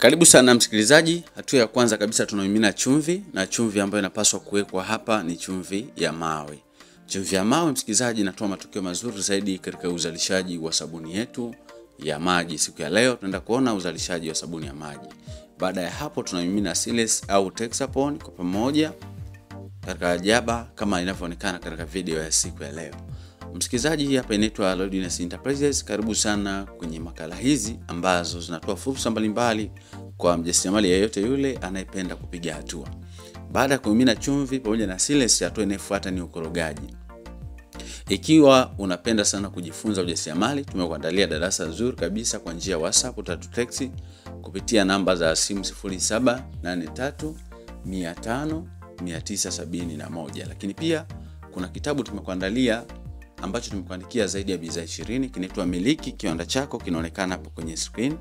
Karibu sana msikilizaji. Hatua ya kwanza kabisa tunamimina chumvi, na chumvi ambayo inapaswa kuwekwa hapa ni chumvi ya mawe. Chumvi ya mawe msikilizaji inatoa matokeo mazuri zaidi katika uzalishaji wa sabuni yetu ya maji. Siku ya leo tunaenda kuona uzalishaji wa sabuni ya maji. Baada ya hapo tunamimina Siles au Texapon kwa pamoja katika jaba kama inavyoonekana katika video ya siku ya leo. Msikilizaji, hii hapa inaitwa Lodness Enterprises. Karibu sana kwenye makala hizi ambazo zinatoa fursa mbalimbali kwa mjasiriamali yeyote yule anayependa kupiga hatua. Baada ya kumimina chumvi pamoja na Siles, hatua inayofuata ni ukorogaji. Ikiwa unapenda sana kujifunza ujasiriamali, tumekuandalia darasa nzuri kabisa kwa njia ya WhatsApp, utatutext kupitia namba za simu 0783500971. Lakini pia kuna kitabu tumekuandalia ambacho tumekuandikia zaidi ya bidhaa 20, kinaitwa Miliki Kiwanda Chako, kinaonekana hapo kwenye screen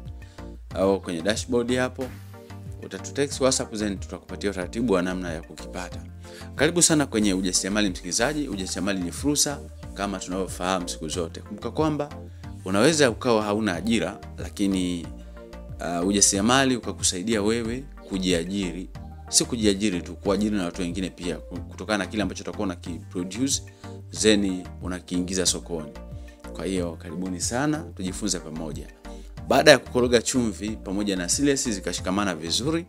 au kwenye dashboard hapo. Utatutext WhatsApp then tutakupatia utaratibu wa namna ya kukipata. Karibu sana kwenye ujasiriamali msikilizaji. Ujasiriamali ni fursa kama tunavyofahamu siku zote. Kumbuka kwamba unaweza ukawa hauna ajira, lakini ujasiriamali ukakusaidia wewe kujiajiri. Si kujiajiri tu, kuajiri na watu wengine pia, kutokana na kile ambacho utakuwa unakiproduce zeni unakiingiza sokoni. Kwa hiyo karibuni sana tujifunze pamoja. Baada ya kukoroga chumvi pamoja na Siles zikashikamana vizuri,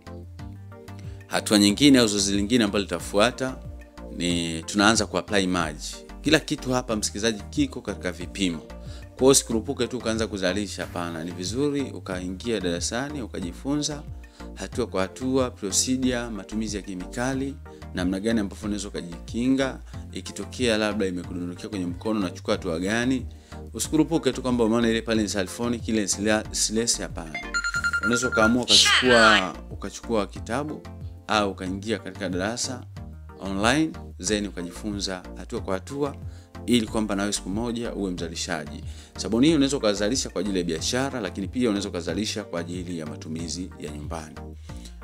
hatua nyingine au zoezi lingine ambalo litafuata ni tunaanza kuapply maji. Kila kitu hapa msikilizaji kiko katika vipimo. Kwa hiyo usikurupuke tu ukaanza kuzalisha, hapana. Ni vizuri ukaingia darasani ukajifunza hatua kwa hatua, procedure, matumizi ya kemikali, namna gani ambapo unaweza kujikinga ikitokea labda imekudondokia kwenye mkono, unachukua hatua gani. Usikurupuke tu kwamba umeona ile pale ni sulfonic, ile Siles, hapana. Unaweza kaamua ukachukua kitabu au ukaingia katika darasa online then ukajifunza hatua kwa hatua, ili kwamba nawe siku moja uwe mzalishaji. Sabuni hii unaweza kuzalisha kwa ajili ya biashara, lakini pia unaweza kuzalisha kwa ajili ya matumizi ya nyumbani.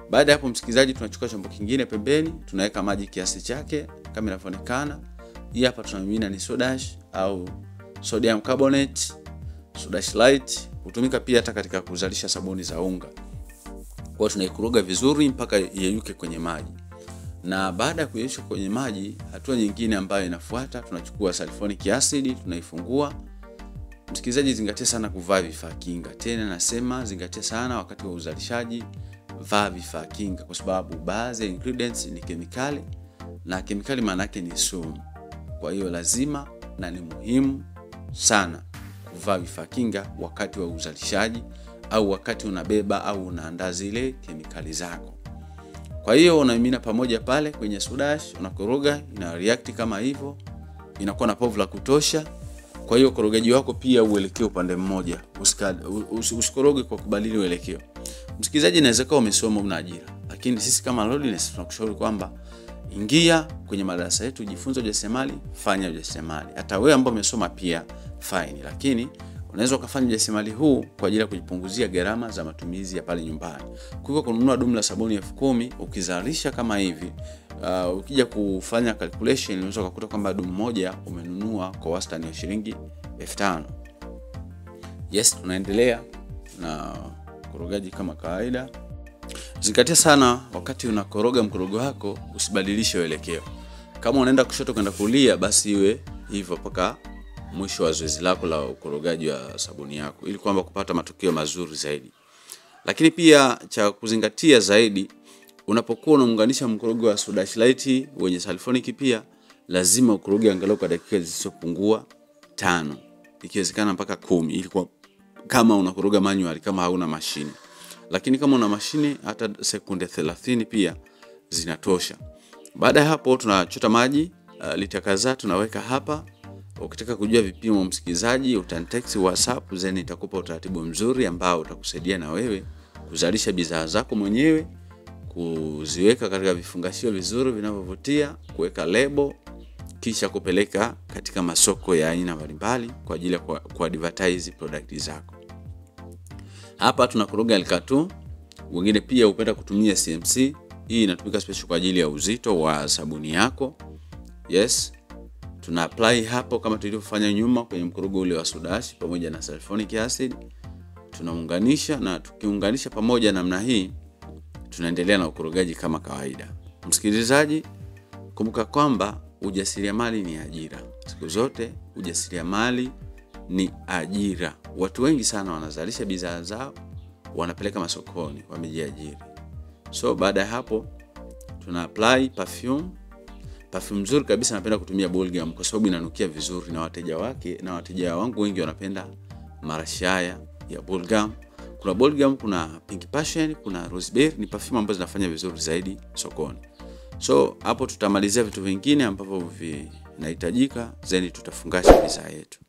Baada ya hapo msikilizaji, tunachukua chombo kingine pembeni, tunaweka maji kiasi chake kama inavyoonekana. Hii hapa tunamimina ni soda ash au sodium carbonate, soda ash light, hutumika pia hata katika kuzalisha sabuni za unga. Kwa hiyo tunaikoroga vizuri mpaka iyeyuke kwenye maji. Na baada ya kuyeyusha kwenye maji, hatua nyingine ambayo inafuata, tunachukua sulfonic acid, tunaifungua. Msikilizaji, zingatia sana kuvaa vifaa kinga. Tena nasema zingatia sana wakati wa uzalishaji, vaa vifaa kinga, kwa sababu baadhi ya ingredients ni kemikali, na kemikali maana yake ni sumu. Kwa hiyo lazima na ni muhimu sana kuvaa vifaa kinga wakati wa uzalishaji au wakati unabeba au unaandaa zile kemikali zako. Kwa hiyo unamimina pamoja pale kwenye soda ash, unakoroga, ina react kama hivyo, inakuwa na povu la kutosha. Kwa hiyo korogaji wako pia uelekee upande mmoja, usikoroge kwa kubadili uelekeo. Msikilizaji, inaweza kuwa umesoma una ajira, lakini sisi kama Lodness tunakushauri kwamba ingia kwenye madarasa yetu, jifunze ujasiriamali, fanya ujasiriamali. Hata wewe ambao umesoma pia fine, lakini unaweza ukafanya ujasiriamali huu kwa ajili ya kujipunguzia gharama za matumizi ya pale nyumbani. Kwa hivyo kununua dumu la sabuni 10,000 ukizalisha kama hivi, ukija kufanya calculation unaweza kukuta kwamba dumu moja umenunua kwa wastani wa shilingi 5,000. Yes, tunaendelea na korogaji kama kawaida. Zingatia sana wakati unakoroga mkorogo wako usibadilishe uelekeo. Kama unaenda kushoto kwenda kulia, basi iwe hivyo mpaka mwisho wa zoezi lako la ukorogaji wa sabuni yako, ili kwamba kupata matokeo mazuri zaidi. Lakini pia cha kuzingatia zaidi, unapokuwa unaunganisha mkorogo wa soda ash light wenye sulfonic, pia lazima ukoroge angalau kwa dakika zisizopungua 5, ikiwezekana mpaka 10, ili kwa kama unakoroga manual, kama hauna mashine. Lakini kama una mashine hata sekunde 30 pia zinatosha. Baada ya hapo tunachota maji lita kadhaa, tunaweka hapa. Ukitaka kujua vipimo msikilizaji, utanitext WhatsApp then nitakupa utaratibu mzuri ambao utakusaidia na wewe kuzalisha bidhaa zako mwenyewe, kuziweka katika vifungashio vizuri vinavyovutia, kuweka lebo, kisha kupeleka katika masoko ya aina mbalimbali kwa ajili ya kuadvertise product zako. Hapa tunakoroga L2. Wengine pia hupenda kutumia CMC. Hii inatumika special kwa ajili ya uzito wa sabuni yako. Yes. Tuna apply hapo kama tulivyofanya nyuma kwenye mkorogo ule wa soda ash pamoja na sulfonic acid. tunaunganisha, na tukiunganisha pamoja namna hii tunaendelea na ukorogaji kama kawaida. Msikilizaji, kumbuka kwamba ujasiriamali ni ajira. Siku zote ujasiriamali ni ajira. Watu wengi sana wanazalisha bidhaa zao, wanapeleka masokoni, wamejiajiri. So baada ya hapo tuna apply perfume. Perfume nzuri kabisa napenda kutumia Bubblegum kwa sababu inanukia vizuri, na wateja wangu wengi wanapenda marashi haya ya Bubblegum. Kuna Bubblegum, kuna Pink Passion, kuna Roseberry, ni perfume ambazo zinafanya vizuri zaidi sokoni. So hapo tutamalizia vitu vingine ambavyo vinahitajika, then tutafungasha bidhaa yetu.